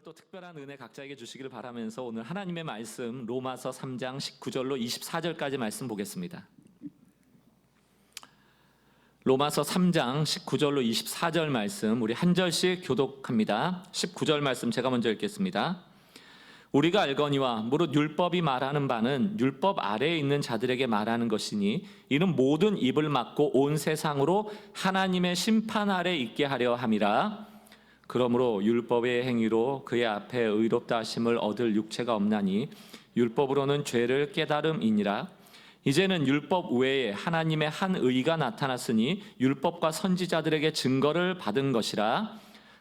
오늘 또 특별한 은혜 각자에게 주시기를 바라면서 오늘 하나님의 말씀 로마서 3장 19절로 24절까지 말씀 보겠습니다. 로마서 3장 19절로 24절 말씀 우리 한 절씩 교독합니다. 19절 말씀 제가 먼저 읽겠습니다. 우리가 알거니와 무릇 율법이 말하는 바는 율법 아래에 있는 자들에게 말하는 것이니 이는 모든 입을 막고 온 세상으로 하나님의 심판 아래 있게 하려 함이라. 그러므로 율법의 행위로 그의 앞에 의롭다 하심을 얻을 육체가 없나니 율법으로는 죄를 깨달음이니라. 이제는 율법 외에 하나님의 한 의가 나타났으니 율법과 선지자들에게 증거를 받은 것이라.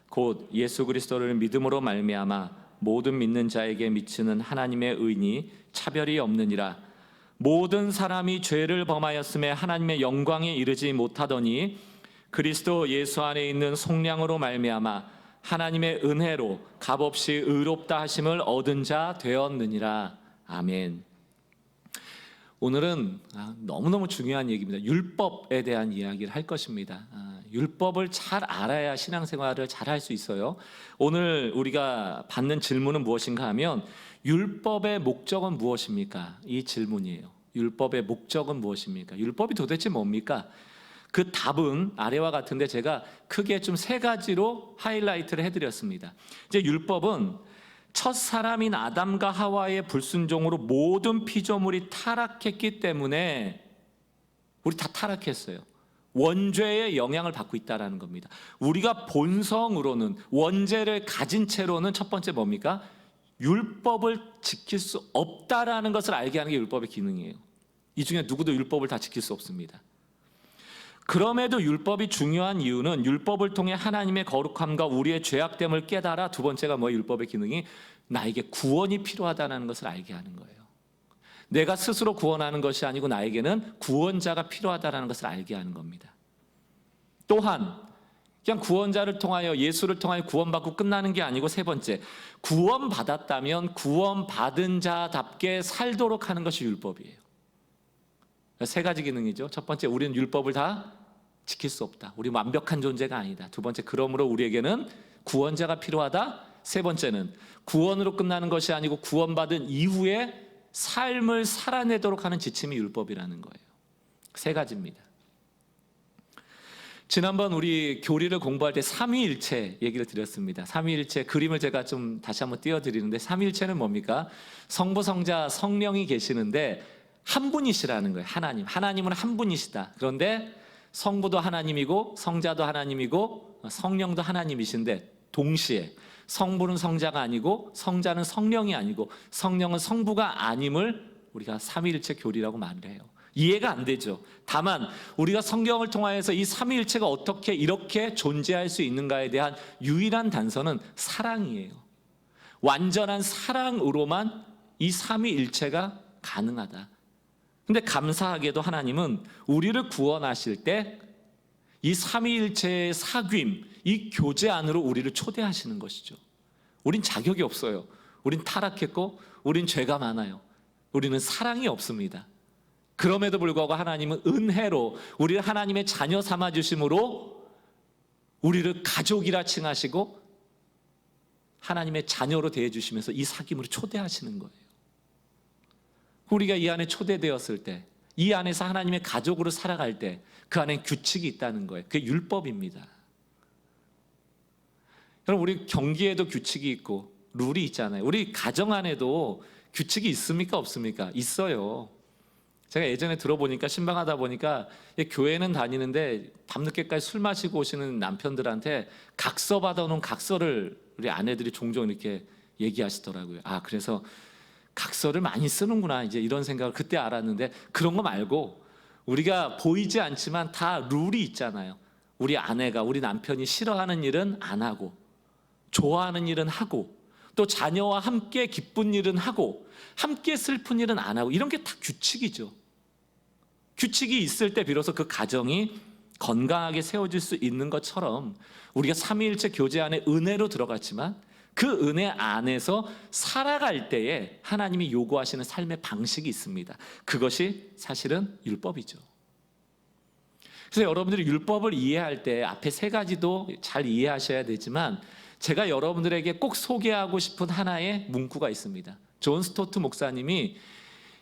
곧 예수 그리스도를 믿음으로 말미암아 모든 믿는 자에게 미치는 하나님의 의니 차별이 없느니라. 모든 사람이 죄를 범하였음에 하나님의 영광에 이르지 못하더니 그리스도 예수 안에 있는 속량으로 말미암아 하나님의 은혜로 값없이 의롭다 하심을 얻은 자 되었느니라. 아멘. 오늘은 너무너무 중요한 얘기입니다. 율법에 대한 이야기를 할 것입니다. 율법을 잘 알아야 신앙생활을 잘 할 수 있어요. 오늘 우리가 받는 질문은 무엇인가 하면 율법의 목적은 무엇입니까? 이 질문이에요. 율법의 목적은 무엇입니까? 율법이 도대체 뭡니까? 그 답은 아래와 같은데 제가 크게 좀 세 가지로 하이라이트를 해드렸습니다. 이제 율법은 첫 사람인 아담과 하와의 불순종으로 모든 피조물이 타락했기 때문에 우리 다 타락했어요. 원죄의 영향을 받고 있다는 겁니다. 우리가 본성으로는 원죄를 가진 채로는 첫 번째 뭡니까? 율법을 지킬 수 없다라는 것을 알게 하는 게 율법의 기능이에요. 이 중에 누구도 율법을 다 지킬 수 없습니다. 그럼에도 율법이 중요한 이유는 율법을 통해 하나님의 거룩함과 우리의 죄악됨을 깨달아 두 번째가 뭐예요? 율법의 기능이 나에게 구원이 필요하다는 것을 알게 하는 거예요. 내가 스스로 구원하는 것이 아니고 나에게는 구원자가 필요하다는 것을 알게 하는 겁니다. 또한 그냥 구원자를 통하여 예수를 통하여 구원받고 끝나는 게 아니고 세 번째, 구원받았다면 구원받은 자답게 살도록 하는 것이 율법이에요. 세 가지 기능이죠. 첫 번째, 우리는 율법을 다 지킬 수 없다. 우리 완벽한 존재가 아니다. 두 번째, 그러므로 우리에게는 구원자가 필요하다. 세 번째는 구원으로 끝나는 것이 아니고 구원받은 이후에 삶을 살아내도록 하는 지침이 율법이라는 거예요. 세 가지입니다. 지난번 우리 교리를 공부할 때 삼위일체 얘기를 드렸습니다. 삼위일체 그림을 제가 좀 다시 한번 띄워드리는데 삼위일체는 뭡니까? 성부, 성자, 성령이 계시는데 한 분이시라는 거예요. 하나님은 한 분이시다. 그런데 성부도 하나님이고 성자도 하나님이고 성령도 하나님이신데 동시에 성부는 성자가 아니고 성자는 성령이 아니고 성령은 성부가 아님을 우리가 삼위일체 교리라고 말을 해요. 이해가 안 되죠. 다만 우리가 성경을 통하여서 이 삼위일체가 어떻게 이렇게 존재할 수 있는가에 대한 유일한 단서는 사랑이에요. 완전한 사랑으로만 이 삼위일체가 가능하다. 근데 감사하게도 하나님은 우리를 구원하실 때 이 삼위일체의 사귐, 이 교제 안으로 우리를 초대하시는 것이죠. 우린 자격이 없어요. 우린 타락했고 우린 죄가 많아요. 우리는 사랑이 없습니다. 그럼에도 불구하고 하나님은 은혜로 우리를 하나님의 자녀 삼아주심으로 우리를 가족이라 칭하시고 하나님의 자녀로 대해주시면서 이 사귐으로 초대하시는 거예요. 우리가 이 안에 초대되었을 때, 이 안에서 하나님의 가족으로 살아갈 때 그 안에 규칙이 있다는 거예요. 그게 율법입니다. 여러분, 우리 경기에도 규칙이 있고 룰이 있잖아요. 우리 가정 안에도 규칙이 있습니까? 없습니까? 있어요. 제가 예전에 들어보니까 신방하다 보니까 교회는 다니는데 밤늦게까지 술 마시고 오시는 남편들한테 각서 받아놓은 각서를 우리 아내들이 종종 이렇게 얘기하시더라고요. 그래서 각서를 많이 쓰는구나, 이제 이런 생각을 그때 알았는데, 그런 거 말고 우리가 보이지 않지만 다 룰이 있잖아요. 우리 아내가, 우리 남편이 싫어하는 일은 안 하고, 좋아하는 일은 하고, 또 자녀와 함께 기쁜 일은 하고, 함께 슬픈 일은 안 하고, 이런 게 다 규칙이죠. 규칙이 있을 때 비로소 그 가정이 건강하게 세워질 수 있는 것처럼 우리가 삼위일체 교제 안에 은혜로 들어갔지만 그 은혜 안에서 살아갈 때에 하나님이 요구하시는 삶의 방식이 있습니다. 그것이 사실은 율법이죠. 그래서 여러분들이 율법을 이해할 때 앞에 세 가지도 잘 이해하셔야 되지만 제가 여러분들에게 꼭 소개하고 싶은 하나의 문구가 있습니다. 존 스토트 목사님이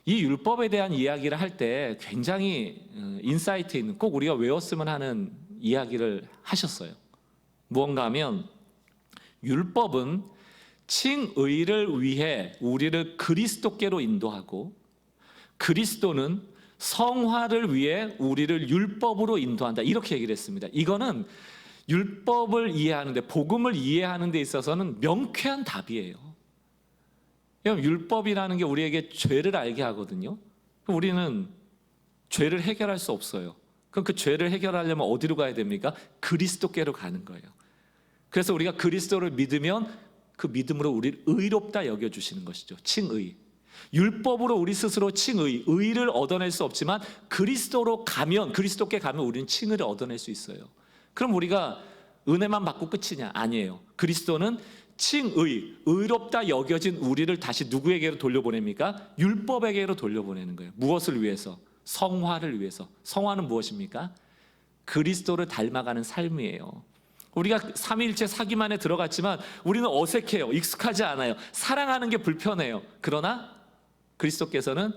이 율법에 대한 이야기를 할 때 굉장히 인사이트 있는, 꼭 우리가 외웠으면 하는 이야기를 하셨어요. 무언가 하면 율법은 칭의를 위해 우리를 그리스도께로 인도하고, 그리스도는 성화를 위해 우리를 율법으로 인도한다, 이렇게 얘기를 했습니다. 이거는 율법을 이해하는데, 복음을 이해하는 데 있어서는 명쾌한 답이에요. 율법이라는 게 우리에게 죄를 알게 하거든요. 우리는 죄를 해결할 수 없어요. 그럼 그 죄를 해결하려면 어디로 가야 됩니까? 그리스도께로 가는 거예요. 그래서 우리가 그리스도를 믿으면 그 믿음으로 우리를 의롭다 여겨주시는 것이죠. 칭의. 율법으로 우리 스스로 칭의, 의를 얻어낼 수 없지만 그리스도로 가면, 그리스도께 가면 우리는 칭의를 얻어낼 수 있어요. 그럼 우리가 은혜만 받고 끝이냐? 아니에요. 그리스도는 칭의, 의롭다 여겨진 우리를 다시 누구에게로 돌려보냅니까? 율법에게로 돌려보내는 거예요. 무엇을 위해서? 성화를 위해서. 성화는 무엇입니까? 그리스도를 닮아가는 삶이에요. 우리가 삼위일체 사귐 안에 들어갔지만 우리는 어색해요. 익숙하지 않아요. 사랑하는 게 불편해요. 그러나 그리스도께서는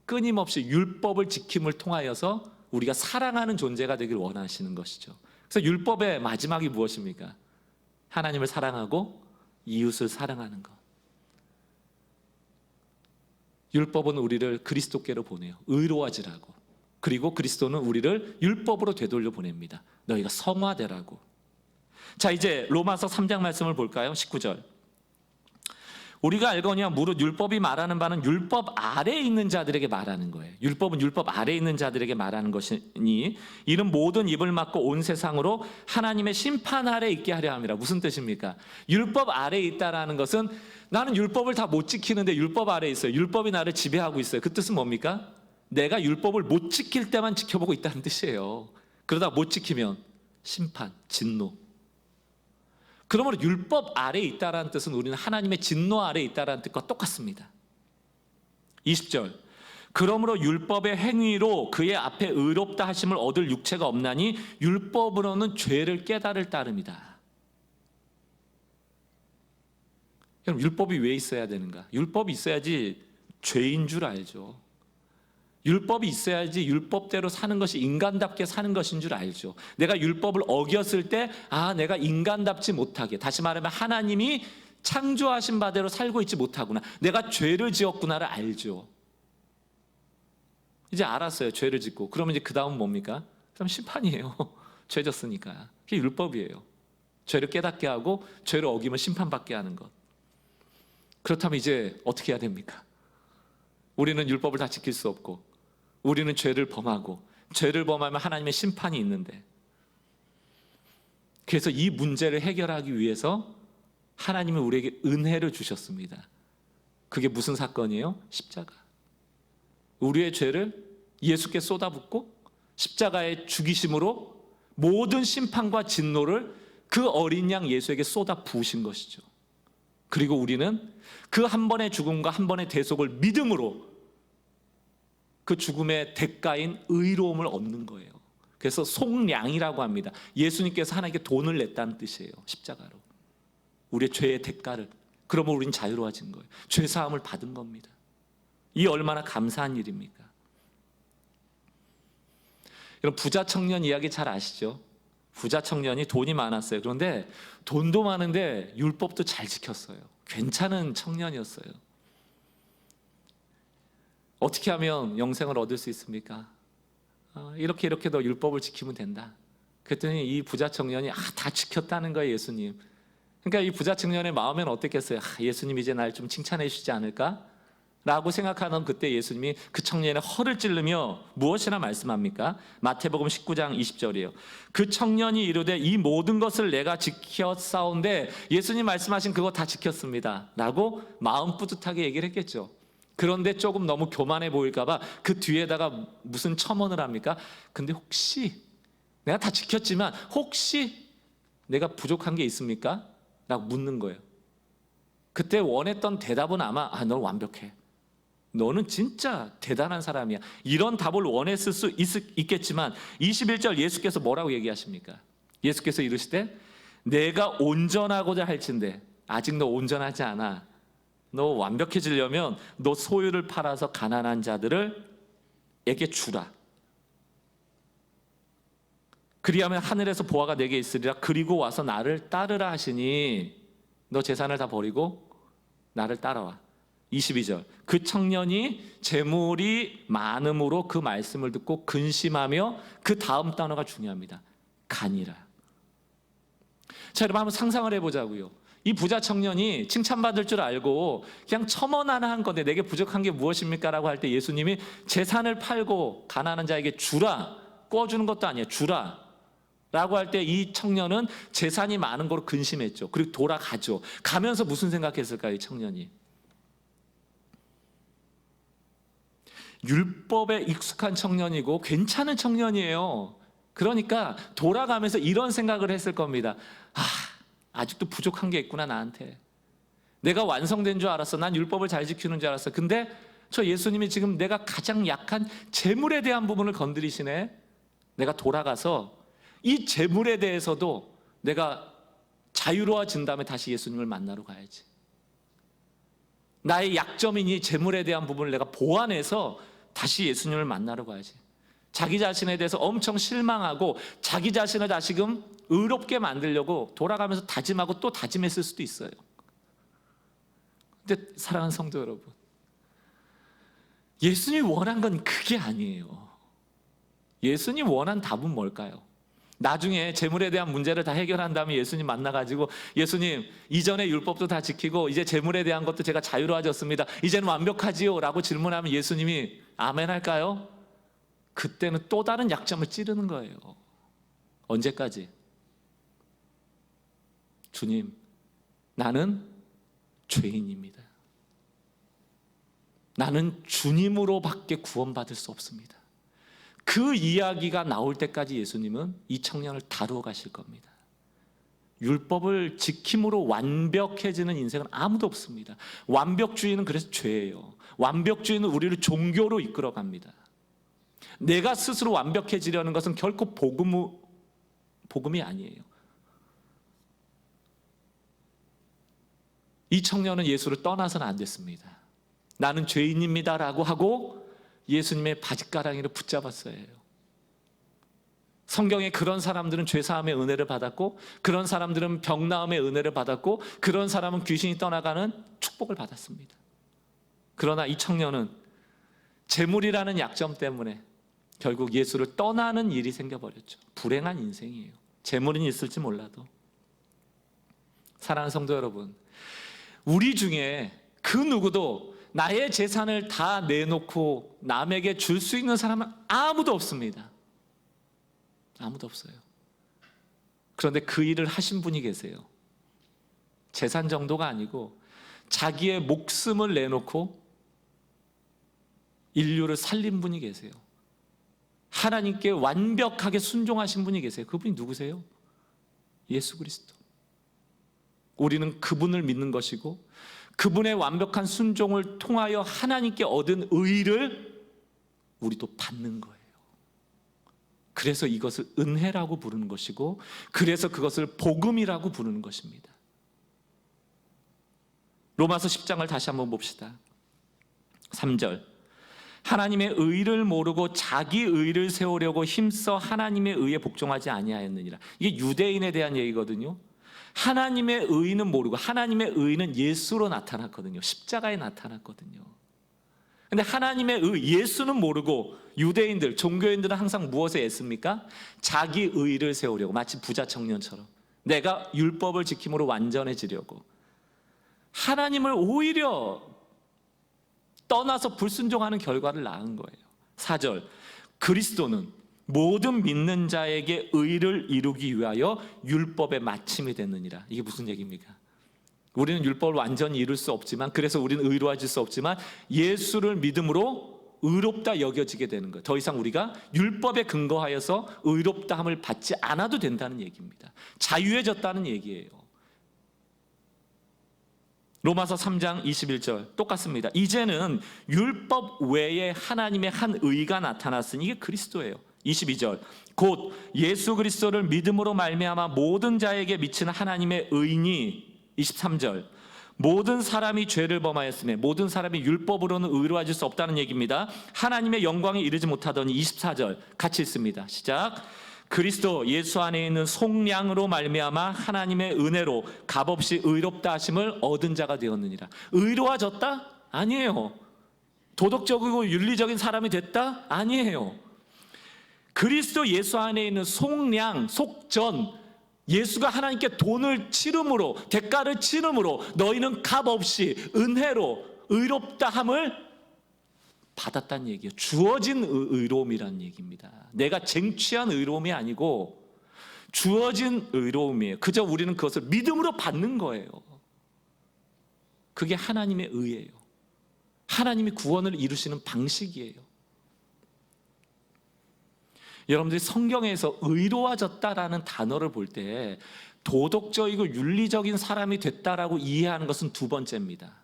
끊임없이 율법을 지킴을 통하여서 우리가 사랑하는 존재가 되길 원하시는 것이죠. 그래서 율법의 마지막이 무엇입니까? 하나님을 사랑하고 이웃을 사랑하는 것. 율법은 우리를 그리스도께로 보내요. 의로워지라고. 그리고 그리스도는 우리를 율법으로 되돌려 보냅니다. 너희가 성화되라고. 자, 이제 로마서 3장 말씀을 볼까요? 19절. 우리가 알거니와 무릇 율법이 말하는 바는 율법 아래에 있는 자들에게 말하는 거예요. 율법은 율법 아래에 있는 자들에게 말하는 것이니 이는 모든 입을 막고 온 세상으로 하나님의 심판 아래에 있게 하려 함이라. 무슨 뜻입니까? 율법 아래에 있다라는 것은 나는 율법을 다 못 지키는데 율법 아래에 있어요. 율법이 나를 지배하고 있어요. 그 뜻은 뭡니까? 내가 율법을 못 지킬 때만 지켜보고 있다는 뜻이에요. 그러다 못 지키면 심판, 진노. 그러므로 율법 아래에 있다라는 뜻은 우리는 하나님의 진노 아래에 있다라는 뜻과 똑같습니다. 20절. 그러므로 율법의 행위로 그의 앞에 의롭다 하심을 얻을 육체가 없나니 율법으로는 죄를 깨달을 따름이다. 그럼 율법이 왜 있어야 되는가? 율법이 있어야지 죄인 줄 알죠. 율법이 있어야지 율법대로 사는 것이 인간답게 사는 것인 줄 알죠. 내가 율법을 어겼을 때 내가 인간답지 못하게, 다시 말하면 하나님이 창조하신 바대로 살고 있지 못하구나, 내가 죄를 지었구나를 알죠. 이제 알았어요. 죄를 짓고. 그러면 이제 그 다음은 뭡니까? 그럼 심판이에요. 죄 졌으니까. 그게 율법이에요. 죄를 깨닫게 하고 죄를 어기면 심판받게 하는 것. 그렇다면 이제 어떻게 해야 됩니까? 우리는 율법을 다 지킬 수 없고 우리는 죄를 범하고, 죄를 범하면 하나님의 심판이 있는데, 그래서 이 문제를 해결하기 위해서 하나님은 우리에게 은혜를 주셨습니다. 그게 무슨 사건이에요? 십자가. 우리의 죄를 예수께 쏟아붓고 십자가의 죽이심으로 모든 심판과 진노를 그 어린 양 예수에게 쏟아 부으신 것이죠. 그리고 우리는 그 한 번의 죽음과 한 번의 대속을 믿음으로 그 죽음의 대가인 의로움을 얻는 거예요. 그래서 속량이라고 합니다. 예수님께서 하나님께 돈을 냈다는 뜻이에요. 십자가로. 우리의 죄의 대가를. 그러면 우리는 자유로워진 거예요. 죄사함을 받은 겁니다. 이 얼마나 감사한 일입니까? 여러분, 부자 청년 이야기 잘 아시죠? 부자 청년이 돈이 많았어요. 그런데 돈도 많은데 율법도 잘 지켰어요. 괜찮은 청년이었어요. 어떻게 하면 영생을 얻을 수 있습니까? 이렇게 너 율법을 지키면 된다. 그랬더니 이 부자 청년이 다 지켰다는 거예요, 예수님. 그러니까 이 부자 청년의 마음에는 어땠겠어요? 예수님 이제 날 좀 칭찬해 주시지 않을까? 라고 생각하는 그때 예수님이 그 청년의 허를 찌르며 무엇이나 말씀합니까? 마태복음 19장 20절이에요. 그 청년이 이르되 이 모든 것을 내가 지켰사온데, 예수님 말씀하신 그거 다 지켰습니다 라고 마음 뿌듯하게 얘기를 했겠죠. 그런데 조금 너무 교만해 보일까봐 그 뒤에다가 무슨 첨언을 합니까? 근데 혹시 내가 다 지켰지만 혹시 내가 부족한 게 있습니까? 라고 묻는 거예요. 그때 원했던 대답은 아마 넌 완벽해, 너는 진짜 대단한 사람이야, 이런 답을 원했을 수 있겠지만 21절 예수께서 뭐라고 얘기하십니까? 예수께서 이르시되 내가 온전하고자 할진대 아직 너 온전하지 않아. 너 완벽해지려면 너 소유를 팔아서 가난한 자들에게 주라. 그리하면 하늘에서 보화가 내게 있으리라. 그리고 와서 나를 따르라 하시니 너 재산을 다 버리고 나를 따라와. 22절. 그 청년이 재물이 많음으로 그 말씀을 듣고 근심하며, 그 다음 단어가 중요합니다. 간이라. 자, 여러분 한번 상상을 해보자고요. 이 부자 청년이 칭찬받을 줄 알고 그냥 첨언하나 건데 내게 부족한 게 무엇입니까? 라고 할 때 예수님이 재산을 팔고 가난한 자에게 주라, 꿔주는 것도 아니에요. 주라 라고 할 때 이 청년은 재산이 많은 거로 근심했죠. 그리고 돌아가죠. 가면서 무슨 생각했을까요? 이 청년이 율법에 익숙한 청년이고 괜찮은 청년이에요. 그러니까 돌아가면서 이런 생각을 했을 겁니다. 아직도 부족한 게 있구나. 나한테 내가 완성된 줄 알았어. 난 율법을 잘 지키는 줄 알았어. 근데 저 예수님이 지금 내가 가장 약한 재물에 대한 부분을 건드리시네. 내가 돌아가서 이 재물에 대해서도 내가 자유로워진 다음에 다시 예수님을 만나러 가야지. 나의 약점인 이 재물에 대한 부분을 내가 보완해서 다시 예수님을 만나러 가야지. 자기 자신에 대해서 엄청 실망하고 자기 자신을 다시금 의롭게 만들려고 돌아가면서 다짐하고 또 다짐했을 수도 있어요. 근데 사랑하는 성도 여러분, 예수님이 원한 건 그게 아니에요. 예수님 원한 답은 뭘까요? 나중에 재물에 대한 문제를 다 해결한 다음에 예수님 만나가지고 예수님 이전에 율법도 다 지키고 이제 재물에 대한 것도 제가 자유로워졌습니다. 이제는 완벽하지요? 라고 질문하면 예수님이 아멘 할까요? 그때는 또 다른 약점을 찌르는 거예요. 언제까지? 주님, 나는 죄인입니다. 나는 주님으로밖에 구원받을 수 없습니다. 그 이야기가 나올 때까지 예수님은 이 청년을 다루어 가실 겁니다. 율법을 지킴으로 완벽해지는 인생은 아무도 없습니다. 완벽주의는 그래서 죄예요. 완벽주의는 우리를 종교로 이끌어갑니다. 내가 스스로 완벽해지려는 것은 결코 복음이 아니에요. 이 청년은 예수를 떠나서는 안 됐습니다. 나는 죄인입니다라고 하고 예수님의 바짓가랑이를 붙잡았어요. 성경에 그런 사람들은 죄사함의 은혜를 받았고, 그런 사람들은 병나음의 은혜를 받았고, 그런 사람은 귀신이 떠나가는 축복을 받았습니다. 그러나 이 청년은 재물이라는 약점 때문에 결국 예수를 떠나는 일이 생겨버렸죠. 불행한 인생이에요. 재물은 있을지 몰라도. 사랑하는 성도 여러분, 우리 중에 그 누구도 나의 재산을 다 내놓고 남에게 줄 수 있는 사람은 아무도 없습니다. 아무도 없어요. 그런데 그 일을 하신 분이 계세요. 재산 정도가 아니고 자기의 목숨을 내놓고 인류를 살린 분이 계세요. 하나님께 완벽하게 순종하신 분이 계세요. 그분이 누구세요? 예수 그리스도. 우리는 그분을 믿는 것이고 그분의 완벽한 순종을 통하여 하나님께 얻은 의를 우리도 받는 거예요. 그래서 이것을 은혜라고 부르는 것이고, 그래서 그것을 복음이라고 부르는 것입니다. 로마서 10장을 다시 한번 봅시다. 3절. 하나님의 의를 모르고 자기 의를 세우려고 힘써 하나님의 의에 복종하지 아니하였느니라. 이게 유대인에 대한 얘기거든요. 하나님의 의는 모르고, 하나님의 의는 예수로 나타났거든요. 십자가에 나타났거든요. 근데 하나님의 의, 예수는 모르고 유대인들, 종교인들은 항상 무엇에 애씁니까? 자기 의를 세우려고, 마치 부자 청년처럼 내가 율법을 지킴으로 완전해지려고 하나님을 오히려 떠나서 불순종하는 결과를 낳은 거예요. 4절. 그리스도는 모든 믿는 자에게 의를 이루기 위하여 율법의 마침이 됐느니라. 이게 무슨 얘기입니까? 우리는 율법을 완전히 이룰 수 없지만, 그래서 우리는 의로워질 수 없지만 예수를 믿음으로 의롭다 여겨지게 되는 거예요. 더 이상 우리가 율법에 근거하여서 의롭다함을 받지 않아도 된다는 얘기입니다. 자유해졌다는 얘기예요. 로마서 3장 21절 똑같습니다. 이제는 율법 외에 하나님의 한 의가 나타났으니 이게 그리스도예요. 22절 곧 예수 그리스도를 믿음으로 말미암아 모든 자에게 미치는 하나님의 의니 23절 모든 사람이 죄를 범하였으며 모든 사람이 율법으로는 의로워질 수 없다는 얘기입니다. 하나님의 영광에 이르지 못하더니 24절 같이 읽습니다. 시작. 그리스도 예수 안에 있는 속량으로 말미암아 하나님의 은혜로 값없이 의롭다 하심을 얻은 자가 되었느니라. 의로워졌다? 아니에요. 도덕적이고 윤리적인 사람이 됐다? 아니에요. 그리스도 예수 안에 있는 속량, 속전, 예수가 하나님께 돈을 치름으로, 대가를 치름으로 너희는 값없이 은혜로 의롭다 함을 받았다는 얘기예요. 주어진 의로움이라는 얘기입니다. 내가 쟁취한 의로움이 아니고 주어진 의로움이에요. 그저 우리는 그것을 믿음으로 받는 거예요. 그게 하나님의 의예요. 하나님이 구원을 이루시는 방식이에요. 여러분들이 성경에서 의로워졌다라는 단어를 볼 때 도덕적이고 윤리적인 사람이 됐다라고 이해하는 것은 두 번째입니다.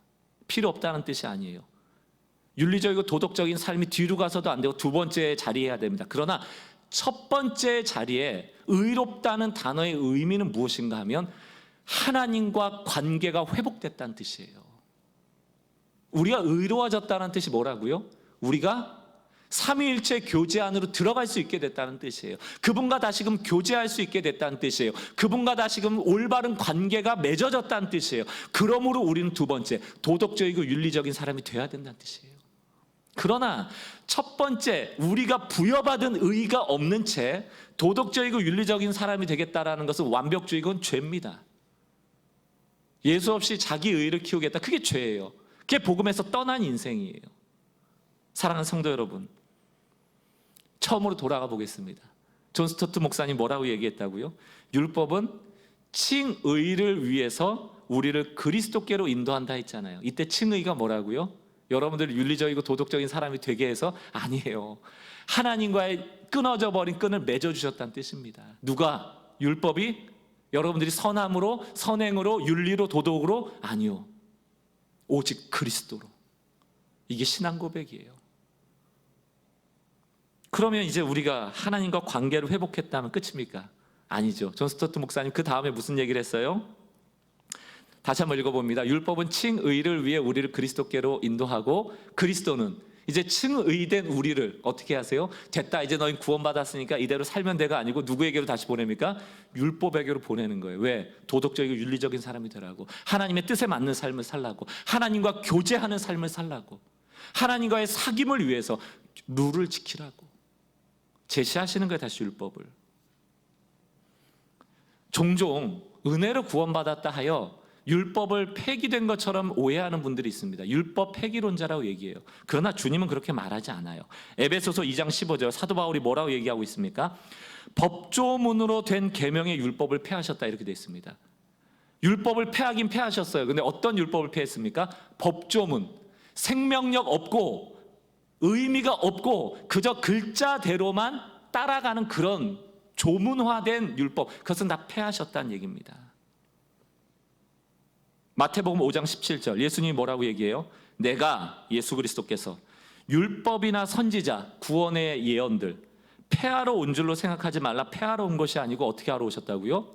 필요 없다는 뜻이 아니에요. 윤리적이고 도덕적인 삶이 뒤로 가서도 안 되고 두 번째 자리에 해야 됩니다. 그러나 첫 번째 자리에 의롭다는 단어의 의미는 무엇인가 하면 하나님과 관계가 회복됐다는 뜻이에요. 우리가 의로워졌다는 뜻이 뭐라고요? 우리가 삼위일체 교제 안으로 들어갈 수 있게 됐다는 뜻이에요. 그분과 다시금 교제할 수 있게 됐다는 뜻이에요. 그분과 다시금 올바른 관계가 맺어졌다는 뜻이에요. 그러므로 우리는 두 번째 도덕적이고 윤리적인 사람이 돼야 된다는 뜻이에요. 그러나 첫 번째 우리가 부여받은 의의가 없는 채 도덕적이고 윤리적인 사람이 되겠다라는 것은 완벽주의건 죄입니다. 예수 없이 자기 의의를 키우겠다. 그게 죄예요. 그게 복음에서 떠난 인생이에요. 사랑하는 성도 여러분, 처음으로 돌아가 보겠습니다. 존 스토트 목사님 뭐라고 얘기했다고요? 율법은 칭의를 위해서 우리를 그리스도께로 인도한다 했잖아요. 이때 칭의가 뭐라고요? 여러분들이 윤리적이고 도덕적인 사람이 되게 해서 아니에요. 하나님과의 끊어져 버린 끈을 맺어주셨다는 뜻입니다. 누가? 율법이? 여러분들이 선함으로, 선행으로, 윤리로, 도덕으로? 아니요. 오직 그리스도로. 이게 신앙 고백이에요. 그러면 이제 우리가 하나님과 관계를 회복했다면 끝입니까? 아니죠. 존 스토트 목사님 그 다음에 무슨 얘기를 했어요? 다시 한번 읽어봅니다. 율법은 칭의를 위해 우리를 그리스도께로 인도하고 그리스도는 이제 칭의된 우리를 어떻게 하세요? 됐다, 이제 너희 구원받았으니까 이대로 살면 돼가 아니고 누구에게로 다시 보냅니까? 율법에게로 보내는 거예요. 왜? 도덕적이고 윤리적인 사람이 되라고, 하나님의 뜻에 맞는 삶을 살라고, 하나님과 교제하는 삶을 살라고, 하나님과의 사귐을 위해서 룰을 지키라고 제시하시는 거예요. 다시 율법을. 종종 은혜로 구원받았다 하여 율법을 폐기된 것처럼 오해하는 분들이 있습니다. 율법 폐기론자라고 얘기해요. 그러나 주님은 그렇게 말하지 않아요. 에베소서 2장 15절 사도 바울이 뭐라고 얘기하고 있습니까? 법조문으로 된 계명의 율법을 폐하셨다 이렇게 되어 있습니다. 율법을 폐하긴 폐하셨어요. 근데 어떤 율법을 폐했습니까? 법조문, 생명력 없고 의미가 없고 그저 글자대로만 따라가는 그런 조문화된 율법, 그것은 다 폐하셨다는 얘기입니다. 마태복음 5장 17절 예수님이 뭐라고 얘기해요? 내가, 예수 그리스도께서 율법이나 선지자, 구원의 예언들 폐하러 온 줄로 생각하지 말라. 폐하러 온 것이 아니고 어떻게 하러 오셨다고요?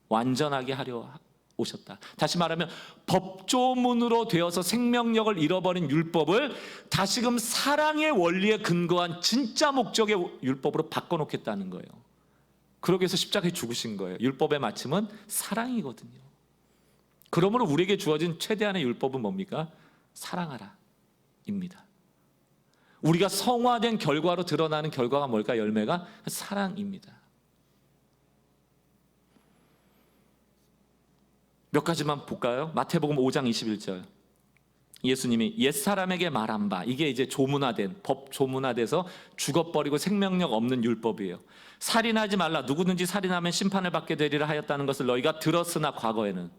완전하게 하려 오셨다. 다시 말하면 법조문으로 되어서 생명력을 잃어버린 율법을 다시금 사랑의 원리에 근거한 진짜 목적의 율법으로 바꿔놓겠다는 거예요. 그러기 위해서 십자가에 죽으신 거예요. 율법의 마침은 사랑이거든요. 그러므로 우리에게 주어진 최대한의 율법은 뭡니까? 사랑하라 입니다. 우리가 성화된 결과로 드러나는 결과가 뭘까? 열매가 사랑입니다. 몇 가지만 볼까요? 마태복음 5장 21절 예수님이 옛사람에게 말한 바, 이게 이제 조문화된, 법 조문화돼서 죽어버리고 생명력 없는 율법이에요. 살인하지 말라. 누구든지 살인하면 심판을 받게 되리라 하였다는 것을 너희가 들었으나 과거에는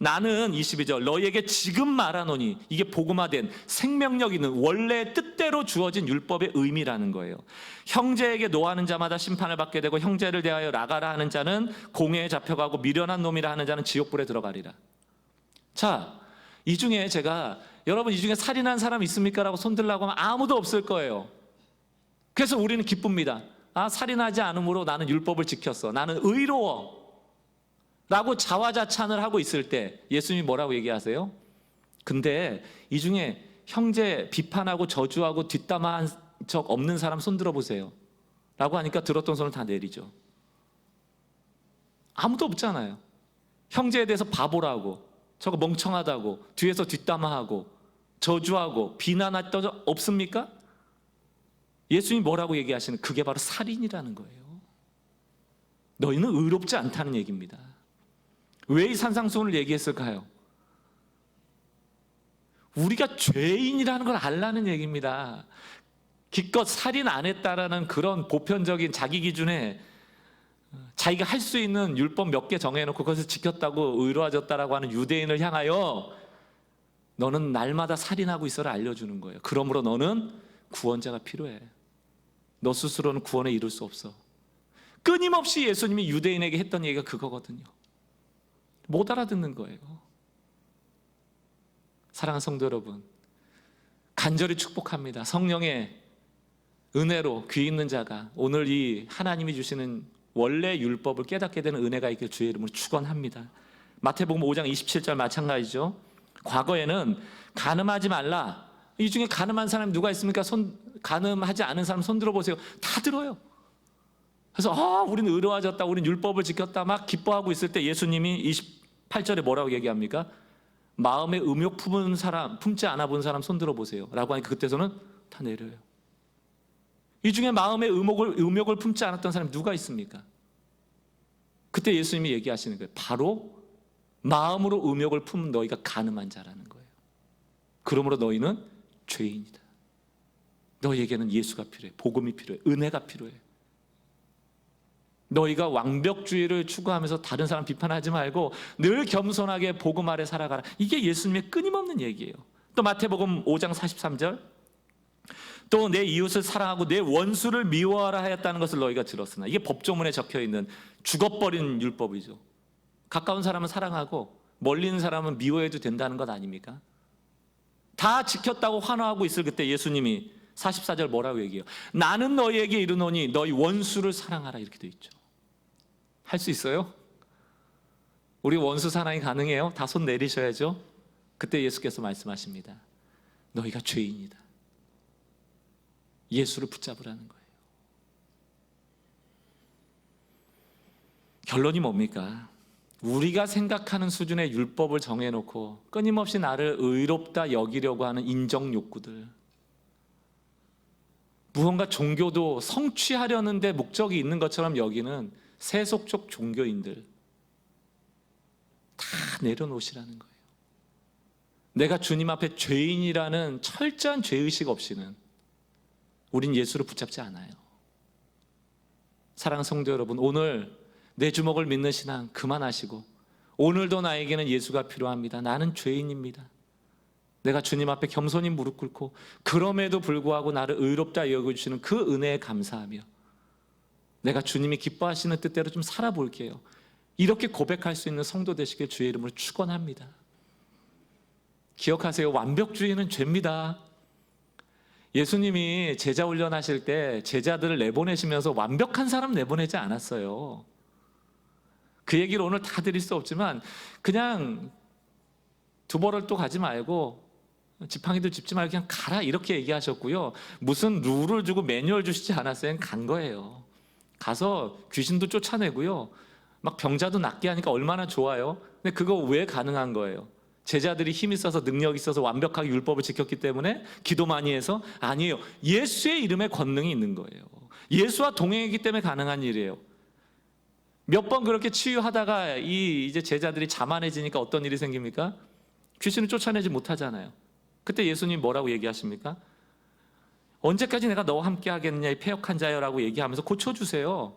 나는 22절 너희에게 지금 말하노니, 이게 복음화된 생명력 있는 원래 뜻대로 주어진 율법의 의미라는 거예요. 형제에게 노하는 자마다 심판을 받게 되고 형제를 대하여 나가라 하는 자는 공회에 잡혀가고 미련한 놈이라 하는 자는 지옥불에 들어가리라. 자, 이 중에 제가 여러분 이 중에 살인한 사람 있습니까? 라고 손들라고 하면 아무도 없을 거예요. 그래서 우리는 기쁩니다. 살인하지 않으므로 나는 율법을 지켰어. 나는 의로워. 라고 자화자찬을 하고 있을 때 예수님이 뭐라고 얘기하세요? 근데 이 중에 형제 비판하고 저주하고 뒷담화한 적 없는 사람 손 들어보세요. 라고 하니까 들었던 손을 다 내리죠. 아무도 없잖아요. 형제에 대해서 바보라고, 저거 멍청하다고, 뒤에서 뒷담화하고, 저주하고, 비난했던 적 없습니까? 예수님이 뭐라고 얘기하시는? 그게 바로 살인이라는 거예요. 너희는 의롭지 않다는 얘기입니다. 왜 이 산상수훈을 얘기했을까요? 우리가 죄인이라는 걸 알라는 얘기입니다. 기껏 살인 안 했다라는 그런 보편적인 자기 기준에 자기가 할 수 있는 율법 몇 개 정해놓고 그것을 지켰다고 의로워졌다라고 하는 유대인을 향하여 너는 날마다 살인하고 있어를 알려주는 거예요. 그러므로 너는 구원자가 필요해. 너 스스로는 구원에 이룰 수 없어. 끊임없이 예수님이 유대인에게 했던 얘기가 그거거든요. 못 알아듣는 거예요. 사랑하는 성도 여러분, 간절히 축복합니다. 성령의 은혜로 귀 있는 자가 오늘 이 하나님이 주시는 원래 율법을 깨닫게 되는 은혜가 있길 주의 이름으로 축원합니다. 마태복음 5장 27절 마찬가지죠. 과거에는 가늠하지 말라. 이 중에 가늠한 사람이 누가 있습니까? 가늠하지 않은 사람 손 들어보세요. 다 들어요. 그래서 우리는 의로워졌다, 우리는 율법을 지켰다 막 기뻐하고 있을 때 예수님이 28절에 뭐라고 얘기합니까? 마음에 음욕 품은 사람, 품지 않아 본 사람 손 들어보세요 라고 하니까 그때서는 다 내려요. 이 중에 마음에 음욕을 품지 않았던 사람이 누가 있습니까? 그때 예수님이 얘기하시는 거예요. 바로 마음으로 음욕을 품은 너희가 간음한 자라는 거예요. 그러므로 너희는 죄인이다. 너희에게는 예수가 필요해. 복음이 필요해. 은혜가 필요해. 너희가 완벽주의를 추구하면서 다른 사람 비판하지 말고 늘 겸손하게 복음 아래 살아가라. 이게 예수님의 끊임없는 얘기예요. 또 마태복음 5장 43절 또 내 이웃을 사랑하고 내 원수를 미워하라 하였다는 것을 너희가 들었으나, 이게 법조문에 적혀있는 죽어버린 율법이죠. 가까운 사람은 사랑하고 멀리 있는 사람은 미워해도 된다는 것 아닙니까? 다 지켰다고 환호하고 있을 그때 예수님이 44절 뭐라고 얘기해요? 나는 너희에게 이르노니 너희 원수를 사랑하라, 이렇게 돼 있죠. 할 수 있어요? 우리 원수 사랑이 가능해요? 다 손 내리셔야죠. 그때 예수께서 말씀하십니다. 너희가 죄인이다. 예수를 붙잡으라는 거예요. 결론이 뭡니까? 우리가 생각하는 수준의 율법을 정해놓고 끊임없이 나를 의롭다 여기려고 하는 인정 욕구들, 무언가 종교도 성취하려는 데 목적이 있는 것처럼 여기는 세속적 종교인들 다 내려놓으시라는 거예요. 내가 주님 앞에 죄인이라는 철저한 죄의식 없이는 우린 예수를 붙잡지 않아요. 사랑하는 성도 여러분, 오늘 내 주먹을 믿는 신앙 그만하시고 오늘도 나에게는 예수가 필요합니다. 나는 죄인입니다. 내가 주님 앞에 겸손히 무릎 꿇고 그럼에도 불구하고 나를 의롭다 여겨주시는 그 은혜에 감사하며 내가 주님이 기뻐하시는 뜻대로 좀 살아볼게요. 이렇게 고백할 수 있는 성도 되시길 주의 이름으로 축원합니다. 기억하세요. 완벽주의는 죄입니다. 예수님이 제자 훈련하실 때 제자들을 내보내시면서 완벽한 사람 내보내지 않았어요. 그 얘기를 오늘 다 드릴 수 없지만 그냥 두벌을 또 가지 말고 지팡이도 짚지 말고 그냥 가라, 이렇게 얘기하셨고요. 무슨 룰을 주고 매뉴얼 주시지 않았어요. 간 거예요. 가서 귀신도 쫓아내고요. 막 병자도 낫게 하니까 얼마나 좋아요. 근데 그거 왜 가능한 거예요? 제자들이 힘 있어서 능력 있어서 완벽하게 율법을 지켰기 때문에 기도 많이 해서? 아니에요. 예수의 이름에 권능이 있는 거예요. 예수와 동행했기 때문에 가능한 일이에요. 몇 번 그렇게 치유하다가 이제 제자들이 자만해지니까 어떤 일이 생깁니까? 귀신을 쫓아내지 못하잖아요. 그때 예수님 뭐라고 얘기하십니까? 언제까지 내가 너와 함께 하겠느냐 이 패역한 자여라고 얘기하면서 고쳐주세요.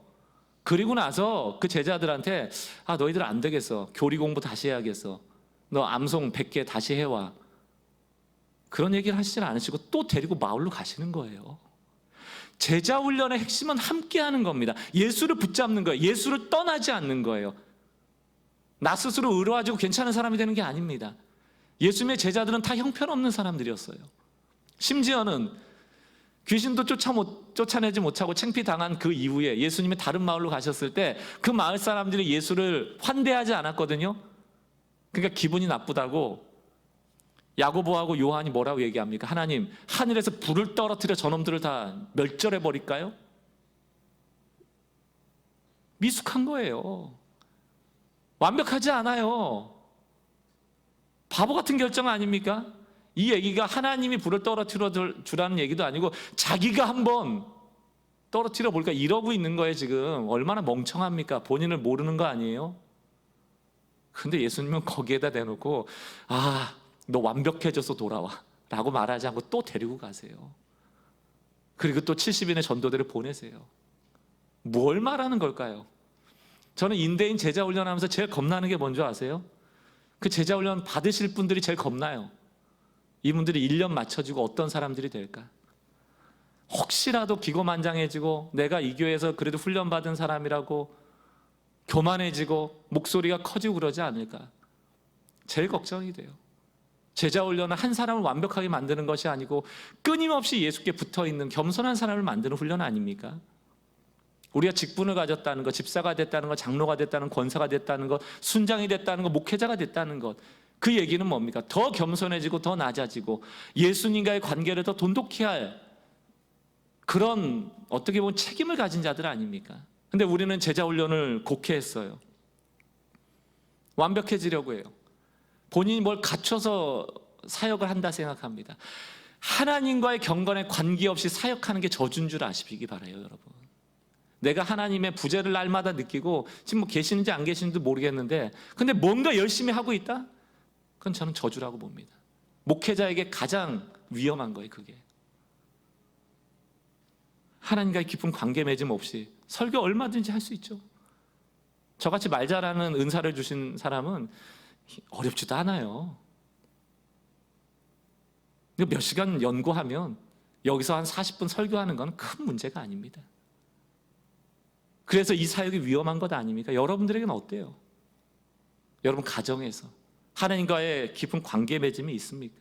그리고 나서 그 제자들한테 너희들 안 되겠어. 교리 공부 다시 해야겠어. 너 암송 100개 다시 해와. 그런 얘기를 하시진 않으시고 또 데리고 마을로 가시는 거예요. 제자 훈련의 핵심은 함께 하는 겁니다. 예수를 붙잡는 거예요. 예수를 떠나지 않는 거예요. 나 스스로 의로워지고 괜찮은 사람이 되는 게 아닙니다. 예수님의 제자들은 다 형편없는 사람들이었어요. 심지어는 귀신도 쫓아내지 못하고 창피당한 그 이후에 예수님이 다른 마을로 가셨을 때 그 마을 사람들이 예수를 환대하지 않았거든요. 그러니까 기분이 나쁘다고 야고보하고 요한이 뭐라고 얘기합니까? 하나님, 하늘에서 불을 떨어뜨려 저놈들을 다 멸절해 버릴까요? 미숙한 거예요. 완벽하지 않아요. 바보 같은 결정 아닙니까? 이 얘기가 하나님이 불을 떨어뜨려 주라는 얘기도 아니고 자기가 한번 떨어뜨려 볼까 이러고 있는 거예요. 지금 얼마나 멍청합니까? 본인을 모르는 거 아니에요? 근데 예수님은 거기에다 대놓고 너 완벽해져서 돌아와 라고 말하지 않고 또 데리고 가세요. 그리고 또 70인의 전도대를 보내세요. 뭘 말하는 걸까요? 저는 인대인 제자 훈련하면서 제일 겁나는 게 뭔지 아세요? 그 제자 훈련 받으실 분들이 제일 겁나요. 이분들이 1년 맞춰주고 어떤 사람들이 될까? 혹시라도 기고만장해지고 내가 이 교회에서 그래도 훈련받은 사람이라고 교만해지고 목소리가 커지고 그러지 않을까? 제일 걱정이 돼요. 제자 훈련은 한 사람을 완벽하게 만드는 것이 아니고 끊임없이 예수께 붙어있는 겸손한 사람을 만드는 훈련 아닙니까? 우리가 직분을 가졌다는 것, 집사가 됐다는 것, 장로가 됐다는 것, 권사가 됐다는 것, 순장이 됐다는 것, 목회자가 됐다는 것, 그 얘기는 뭡니까? 더 겸손해지고 더 낮아지고 예수님과의 관계를 더 돈독히 할 그런 어떻게 보면 책임을 가진 자들 아닙니까? 근데 우리는 제자 훈련을 곡해했어요. 완벽해지려고 해요. 본인이 뭘 갖춰서 사역을 한다 생각합니다. 하나님과의 경건에 관계없이 사역하는 게 저주인 줄 아시기 바라요, 여러분. 내가 하나님의 부재를 날마다 느끼고 지금 뭐 계시는지 안 계시는지도 모르겠는데 근데 뭔가 열심히 하고 있다? 그건 저는 저주라고 봅니다. 목회자에게 가장 위험한 거예요, 그게. 하나님과의 깊은 관계 맺음 없이 설교 얼마든지 할 수 있죠. 저같이 말 잘하는 은사를 주신 사람은 어렵지도 않아요. 몇 시간 연구하면 여기서 한 40분 설교하는 건 큰 문제가 아닙니다. 그래서 이 사역이 위험한 것 아닙니까? 여러분들에게는 어때요? 여러분 가정에서 하나님과의 깊은 관계 맺음이 있습니까?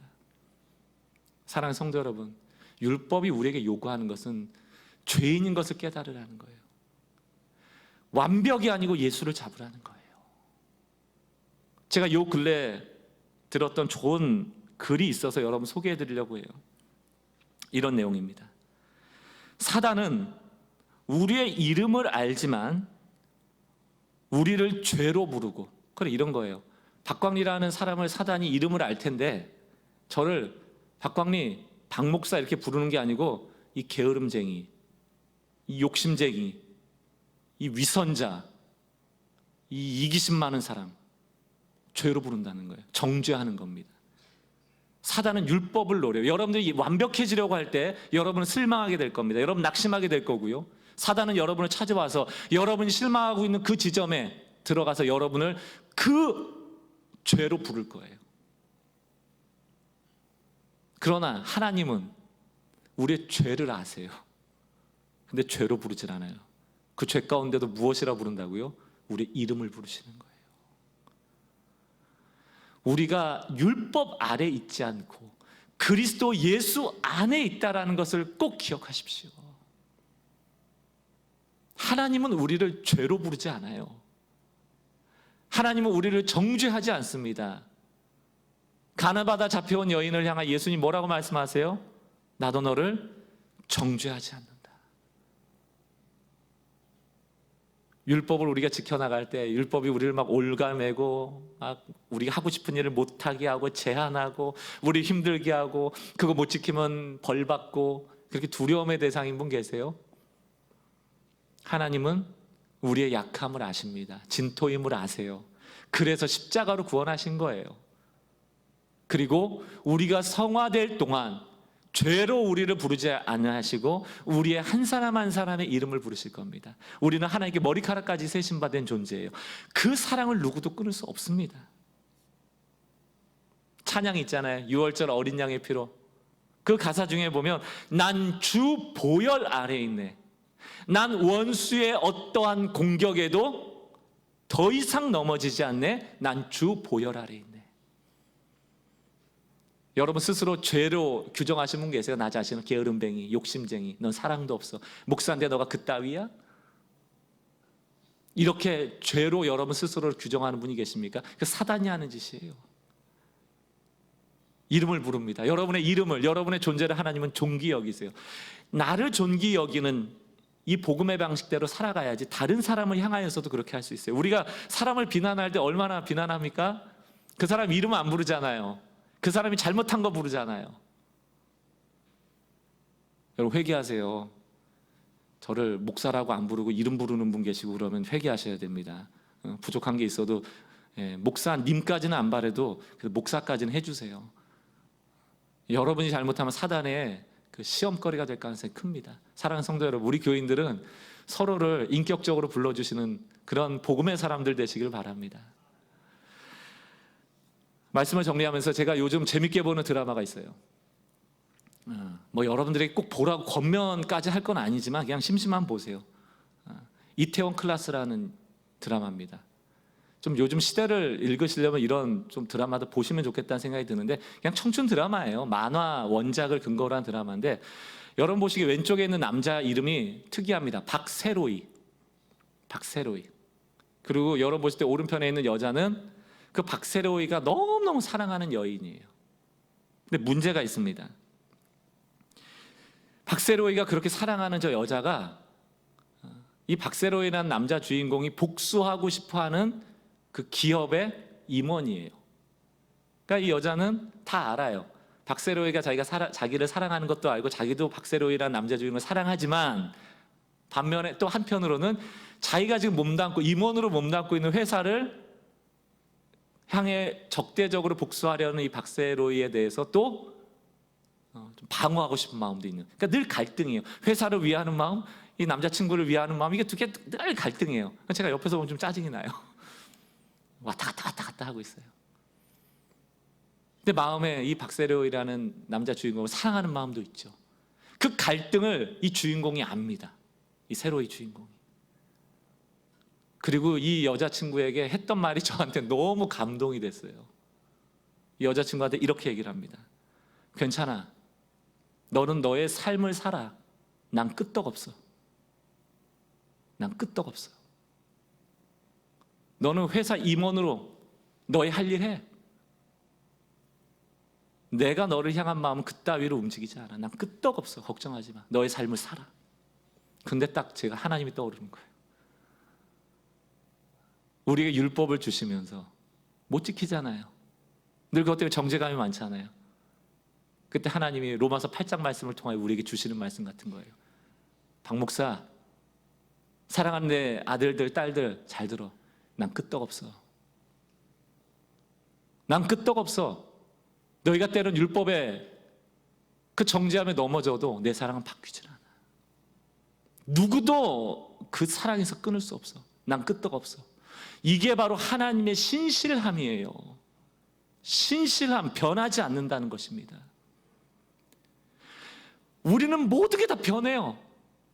사랑하는 성도 여러분, 율법이 우리에게 요구하는 것은 죄인인 것을 깨달으라는 거예요. 완벽이 아니고 예수를 잡으라는 거예요. 제가 요 근래 들었던 좋은 글이 있어서 여러분 소개해 드리려고 해요. 이런 내용입니다. 사단은 우리의 이름을 알지만 우리를 죄로 부르고, 그래 이런 거예요. 박광리라는 사람을 사단이 이름을 알 텐데 저를 박광리, 박 목사 이렇게 부르는 게 아니고 이 게으름쟁이, 이 욕심쟁이, 이 위선자, 이 이기심 많은 사람, 죄로 부른다는 거예요. 정죄하는 겁니다. 사단은 율법을 노려요. 여러분들이 완벽해지려고 할 때 여러분은 실망하게 될 겁니다. 여러분 낙심하게 될 거고요. 사단은 여러분을 찾아와서 여러분이 실망하고 있는 그 지점에 들어가서 여러분을 그 죄로 부를 거예요. 그러나 하나님은 우리의 죄를 아세요. 근데 죄로 부르질 않아요. 그 죄 가운데도 무엇이라 부른다고요? 우리의 이름을 부르시는 거예요. 우리가 율법 아래 있지 않고 그리스도 예수 안에 있다라는 것을 꼭 기억하십시오. 하나님은 우리를 죄로 부르지 않아요. 하나님은 우리를 정죄하지 않습니다. 가나바다 잡혀온 여인을 향한 예수님 뭐라고 말씀하세요? 나도 너를 정죄하지 않는다. 율법을 우리가 지켜나갈 때 율법이 우리를 막 올가매고 막 우리가 하고 싶은 일을 못하게 하고 제한하고 우리 힘들게 하고 그거 못 지키면 벌받고 그렇게 두려움의 대상인 분 계세요? 하나님은 우리의 약함을 아십니다. 진토임을 아세요. 그래서 십자가로 구원하신 거예요. 그리고 우리가 성화될 동안 죄로 우리를 부르지 않으시고 우리의 한 사람 한 사람의 이름을 부르실 겁니다. 우리는 하나님께 머리카락까지 세심받은 존재예요. 그 사랑을 누구도 끊을 수 없습니다. 찬양 있잖아요. 6월절 어린 양의 피로. 그 가사 중에 보면 난 주 보혈 아래 있네. 난 원수의 어떠한 공격에도 더 이상 넘어지지 않네. 난 주 보혈 아래 있네. 여러분 스스로 죄로 규정하신 분 계세요? 나 자신을 게으름뱅이, 욕심쟁이, 넌 사랑도 없어, 목사인데 너가 그따위야? 이렇게 죄로 여러분 스스로를 규정하는 분이 계십니까? 그 사단이 하는 짓이에요. 이름을 부릅니다. 여러분의 이름을, 여러분의 존재를 하나님은 존귀 여기세요. 나를 존귀 여기는 이 복음의 방식대로 살아가야지 다른 사람을 향하여서도 그렇게 할 수 있어요. 우리가 사람을 비난할 때 얼마나 비난합니까? 그 사람 이름 안 부르잖아요. 그 사람이 잘못한 거 부르잖아요. 여러분 회개하세요. 저를 목사라고 안 부르고 이름 부르는 분 계시고 그러면 회개하셔야 됩니다. 부족한 게 있어도 목사님까지는 안 바래도 목사까지는 해주세요. 여러분이 잘못하면 사단의 그 시험거리가 될 가능성이 큽니다. 사랑하는 성도 여러분, 우리 교인들은 서로를 인격적으로 불러주시는 그런 복음의 사람들 되시길 바랍니다. 말씀을 정리하면서 제가 요즘 재밌게 보는 드라마가 있어요. 뭐 여러분들이 꼭 보라고 권면까지 할 건 아니지만 그냥 심심한 보세요. 이태원 클라스라는 드라마입니다. 좀 요즘 시대를 읽으시려면 이런 좀 드라마도 보시면 좋겠다는 생각이 드는데, 그냥 청춘 드라마예요. 만화 원작을 근거로 한 드라마인데, 여러분 보시기에 왼쪽에 있는 남자 이름이 특이합니다. 박세로이. 그리고 여러분 보실 때 오른편에 있는 여자는 그 박세로이가 너무너무 사랑하는 여인이에요. 근데 문제가 있습니다. 박세로이가 그렇게 사랑하는 저 여자가 이 박세로이라는 남자 주인공이 복수하고 싶어하는 그 기업의 임원이에요. 그러니까 이 여자는 다 알아요. 박세로이가 자기를 사랑하는 것도 알고 자기도 박세로이라는 남자 주인공을 사랑하지만, 반면에 또 한편으로는 자기가 지금 임원으로 몸담고 있는 회사를 향해 적대적으로 복수하려는 이 박세로이에 대해서 또 좀 방어하고 싶은 마음도 있는. 그러니까 늘 갈등이에요. 회사를 위하는 마음, 이 남자친구를 위하는 마음, 이게 두 개 늘 갈등이에요. 제가 옆에서 보면 좀 짜증이 나요. 왔다 갔다 하고 있어요. 근데 마음에 이 박세로이라는 남자 주인공을 사랑하는 마음도 있죠. 그 갈등을 이 주인공이 압니다. 이 세로이 주인공이. 그리고 이 여자친구에게 했던 말이 저한테 너무 감동이 됐어요. 이 여자친구한테 이렇게 얘기를 합니다. 괜찮아. 너는 너의 삶을 살아. 난 끄떡없어. 너는 회사 임원으로 너의 할 일 해. 내가 너를 향한 마음은 그따위로 움직이지 않아. 난 끄떡없어. 걱정하지 마. 너의 삶을 살아. 근데 딱 제가 하나님이 떠오르는 거예요. 우리에게 율법을 주시면서 못 지키잖아요. 늘 그것 때문에 정죄감이 많잖아요. 그때 하나님이 로마서 8장 말씀을 통하여 우리에게 주시는 말씀 같은 거예요. 박 목사, 사랑하는 내 아들들, 딸들 잘 들어. 난 끄떡없어. 너희가 때론 율법에 그 정죄함에 넘어져도 내 사랑은 바뀌질 않아. 누구도 그 사랑에서 끊을 수 없어. 난 끄떡없어. 이게 바로 하나님의 신실함이에요. 신실함, 변하지 않는다는 것입니다. 우리는 모든 게 다 변해요.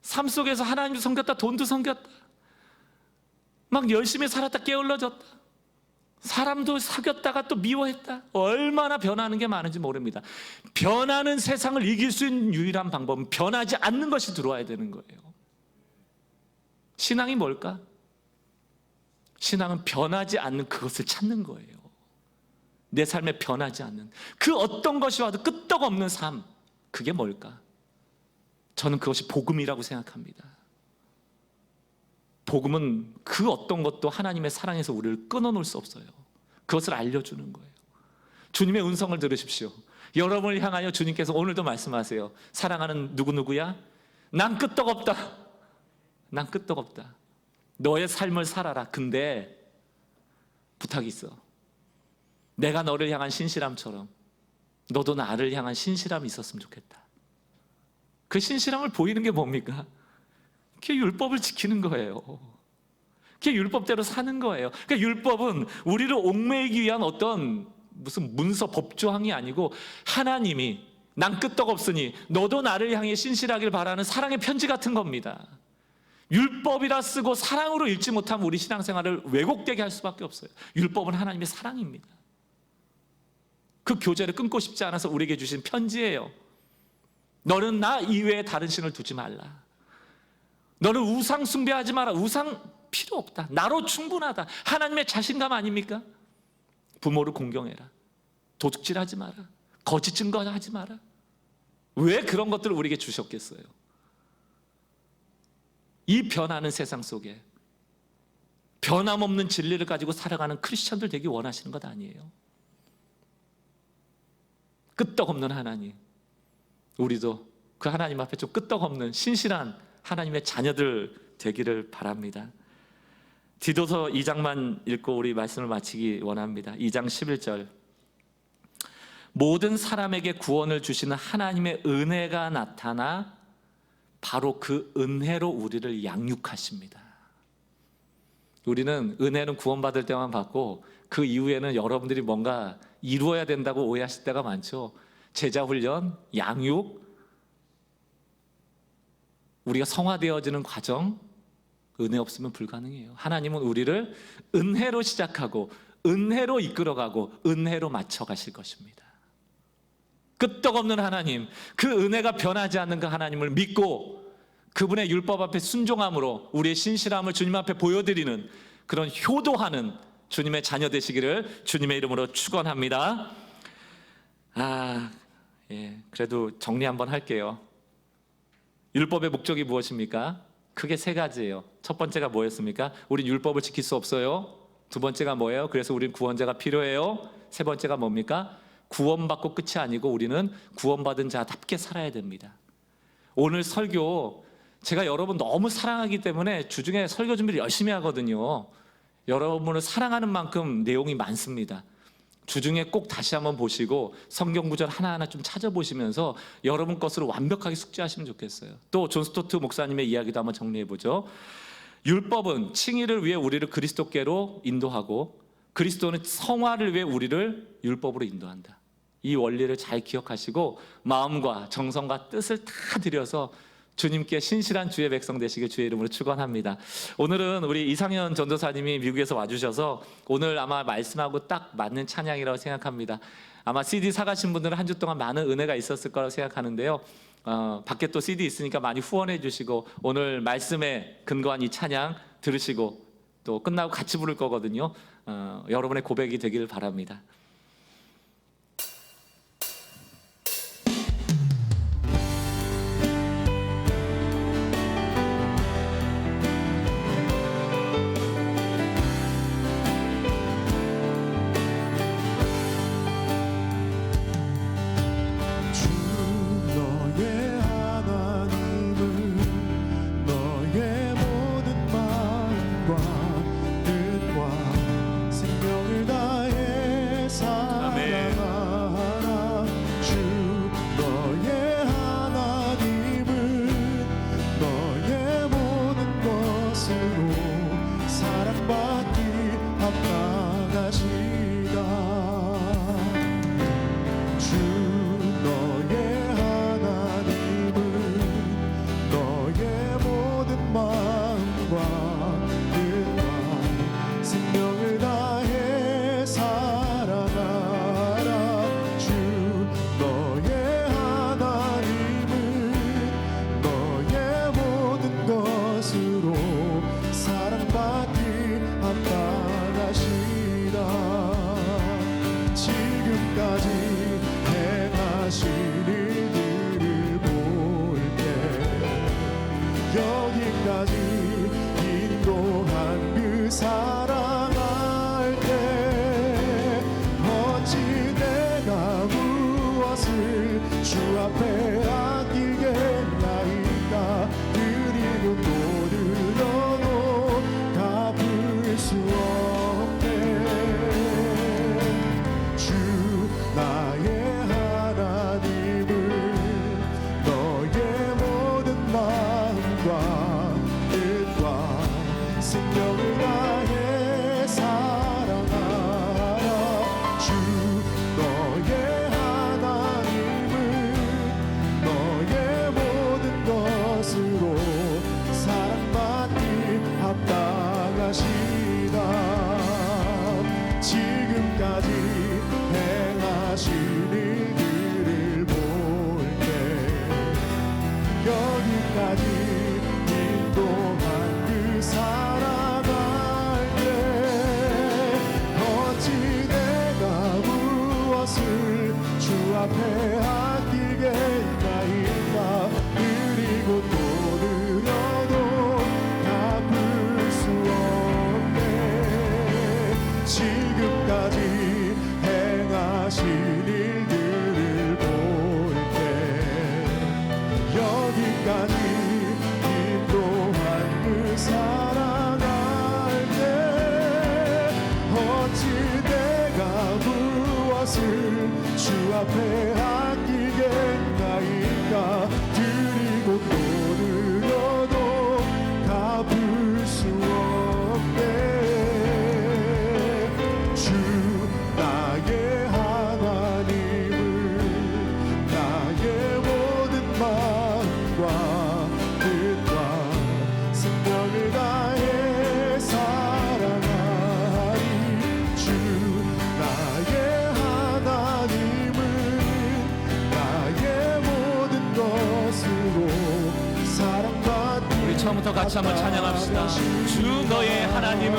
삶 속에서 하나님도 섬겼다, 돈도 섬겼다, 막 열심히 살았다 게을러졌다, 사람도 사귀었다가 또 미워했다. 얼마나 변하는 게 많은지 모릅니다. 변하는 세상을 이길 수 있는 유일한 방법은 변하지 않는 것이 들어와야 되는 거예요. 신앙이 뭘까? 신앙은 변하지 않는 그것을 찾는 거예요. 내 삶에 변하지 않는 그 어떤 것이 와도 끄떡없는 삶, 그게 뭘까? 저는 그것이 복음이라고 생각합니다. 복음은 그 어떤 것도 하나님의 사랑에서 우리를 끊어놓을 수 없어요. 그것을 알려주는 거예요. 주님의 음성을 들으십시오. 여러분을 향하여 주님께서 오늘도 말씀하세요. 사랑하는 누구누구야? 난 끄떡없다. 너의 삶을 살아라. 근데 부탁이 있어. 내가 너를 향한 신실함처럼 너도 나를 향한 신실함이 있었으면 좋겠다. 그 신실함을 보이는 게 뭡니까? 그게 율법을 지키는 거예요. 그게 율법대로 사는 거예요. 그러니까 율법은 우리를 옥매이기 위한 어떤 무슨 문서 법조항이 아니고, 하나님이 난 끄떡없으니 너도 나를 향해 신실하길 바라는 사랑의 편지 같은 겁니다. 율법이라 쓰고 사랑으로 읽지 못하면 우리 신앙생활을 왜곡되게 할 수밖에 없어요. 율법은 하나님의 사랑입니다. 그 교제를 끊고 싶지 않아서 우리에게 주신 편지예요. 너는 나 이외에 다른 신을 두지 말라. 너는 우상 숭배하지 마라. 우상 필요 없다. 나로 충분하다. 하나님의 자신감 아닙니까? 부모를 공경해라. 도둑질하지 마라. 거짓 증거하지 마라. 왜 그런 것들을 우리에게 주셨겠어요? 이 변하는 세상 속에 변함없는 진리를 가지고 살아가는 크리스천들 되기 원하시는 것 아니에요? 끄떡없는 하나님, 우리도 그 하나님 앞에 좀 끄떡없는 신실한 하나님의 자녀들 되기를 바랍니다. 디도서 2장만 읽고 우리 말씀을 마치기 원합니다. 2장 11절, 모든 사람에게 구원을 주시는 하나님의 은혜가 나타나 바로 그 은혜로 우리를 양육하십니다. 우리는 은혜는 구원받을 때만 받고 그 이후에는 여러분들이 뭔가 이루어야 된다고 오해하실 때가 많죠. 제자훈련, 양육, 우리가 성화되어지는 과정, 은혜 없으면 불가능해요. 하나님은 우리를 은혜로 시작하고 은혜로 이끌어가고 은혜로 맞춰가실 것입니다. 끄떡없는 하나님, 그 은혜가 변하지 않는 그 하나님을 믿고 그분의 율법 앞에 순종함으로 우리의 신실함을 주님 앞에 보여드리는 그런 효도하는 주님의 자녀 되시기를 주님의 이름으로 축원합니다. 그래도 정리 한번 할게요. 율법의 목적이 무엇입니까? 크게 세 가지예요. 첫 번째가 뭐였습니까? 우린 율법을 지킬 수 없어요. 두 번째가 뭐예요? 그래서 우린 구원자가 필요해요. 세 번째가 뭡니까? 구원받고 끝이 아니고 우리는 구원받은 자답게 살아야 됩니다. 오늘 설교 제가 여러분 너무 사랑하기 때문에 주중에 설교 준비를 열심히 하거든요. 여러분을 사랑하는 만큼 내용이 많습니다. 주중에 꼭 다시 한번 보시고 성경 구절 하나하나 좀 찾아보시면서 여러분 것으로 완벽하게 숙지하시면 좋겠어요. 또 존 스토트 목사님의 이야기도 한번 정리해보죠. 율법은 칭의를 위해 우리를 그리스도께로 인도하고 그리스도는 성화를 위해 우리를 율법으로 인도한다. 이 원리를 잘 기억하시고 마음과 정성과 뜻을 다 들여서 주님께 신실한 주의 백성 되시길 주의 이름으로 축원합니다. 오늘은 우리 이상현 전도사님이 미국에서 와주셔서 오늘 아마 말씀하고 딱 맞는 찬양이라고 생각합니다. 아마 CD 사가신 분들은 한 주 동안 많은 은혜가 있었을 거라고 생각하는데요. 밖에 또 CD 있으니까 많이 후원해 주시고 오늘 말씀에 근거한 이 찬양 들으시고 또 끝나고 같이 부를 거거든요. 여러분의 고백이 되기를 바랍니다. 지금까지 행하신 일들을 볼 때 여기까지 인도한 그 사랑 알때 어찌 내가 무엇을 주 앞에 아끼겠나이까 드리고 또 드려도 갚을 수 없네 주 나의 하나님을 나의 모든 마음과 뜻과 생명을 다해 사랑하리 주 나의 하나님은 나의 모든 것으로 사랑받기 우리 처음부터 같이 한번 찬양합시다. 주 너의 하나님은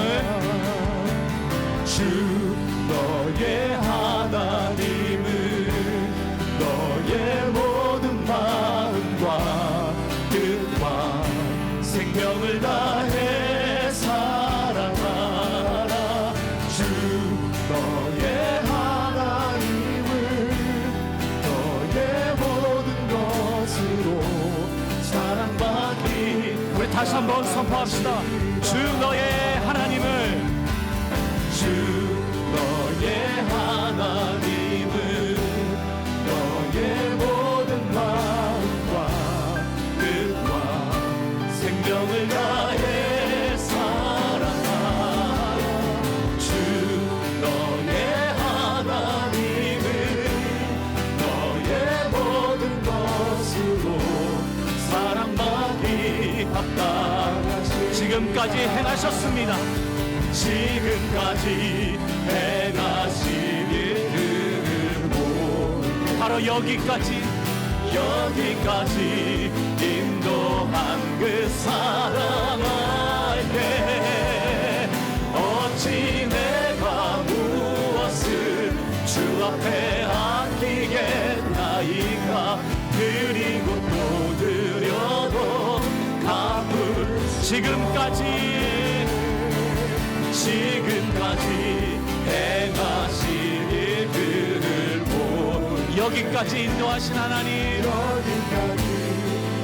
주 너의 하나님은 너의 모든 마음과 뜻과 생명을 다해 사랑하라 주 너의 하나님은 너의 모든 것으로 사랑받기 우리 다시 한번 선포합시다. 주 너의 하나님을 주 너의 하나님은 너의 모든 마음과 뜻과 생명을 다해 사랑하라 주 너의 하나님은 너의 모든 것으로 사랑받기 합당하신 지금까지 행하셨습니다. 지금까지 행하신 일들을 보니 바로 여기까지 인도한 그 사랑할 때 어찌 내가 무엇을 주 앞에 아끼겠나이까 드리고 또 드려도 갚을 지금까지 행하신 일들을 보니 여기까지 인도하신 하나님 여기까지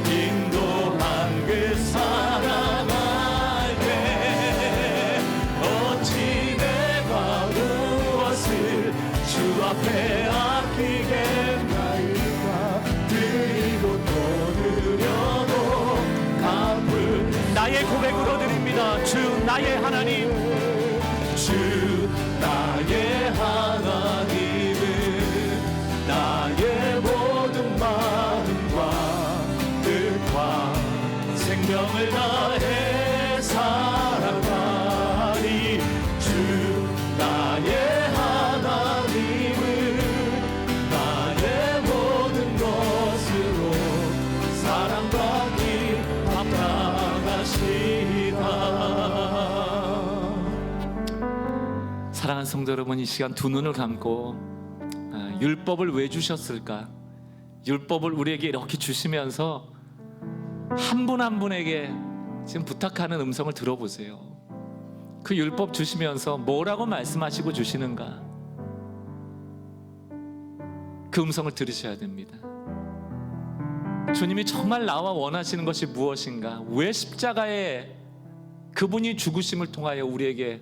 인도한 그 사랑할 때 어찌 내가 무엇을 주 앞에 아끼겠나이까 드리고 또 드려도 갚을 나의 고백으로 드립니다. 주 나의 하나님 주 나의 하나님은 나의 모든 마음과 뜻과 생명을 다해 사랑하리 주 나의 하나님은 나의 모든 것으로 사랑받기 합당하시다. 사랑하는 성도 여러분, 이 시간 두 눈을 감고 율법을 왜 주셨을까? 율법을 우리에게 이렇게 주시면서 한 분 한 분에게 지금 부탁하는 음성을 들어보세요. 그 율법 주시면서 뭐라고 말씀하시고 주시는가? 그 음성을 들으셔야 됩니다. 주님이 정말 나와 원하시는 것이 무엇인가? 왜 십자가에 그분이 죽으심을 통하여 우리에게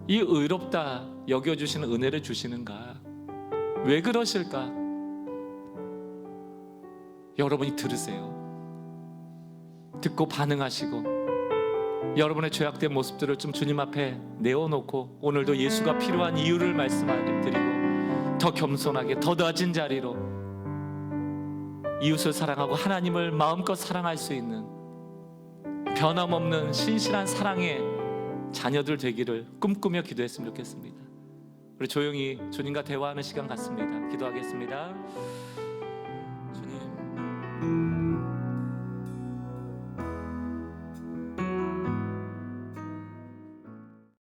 이 의롭다 여겨주시는 은혜를 주시는가? 왜 그러실까? 여러분이 들으세요. 듣고 반응하시고 여러분의 죄악된 모습들을 좀 주님 앞에 내어놓고 오늘도 예수가 필요한 이유를 말씀드리고 더 겸손하게 더 낮은 자리로 이웃을 사랑하고 하나님을 마음껏 사랑할 수 있는 변함없는 신실한 사랑의 자녀들 되기를 꿈꾸며 기도했으면 좋겠습니다. 우리 조용히 주님과 대화하는 시간 갖습니다. 기도하겠습니다.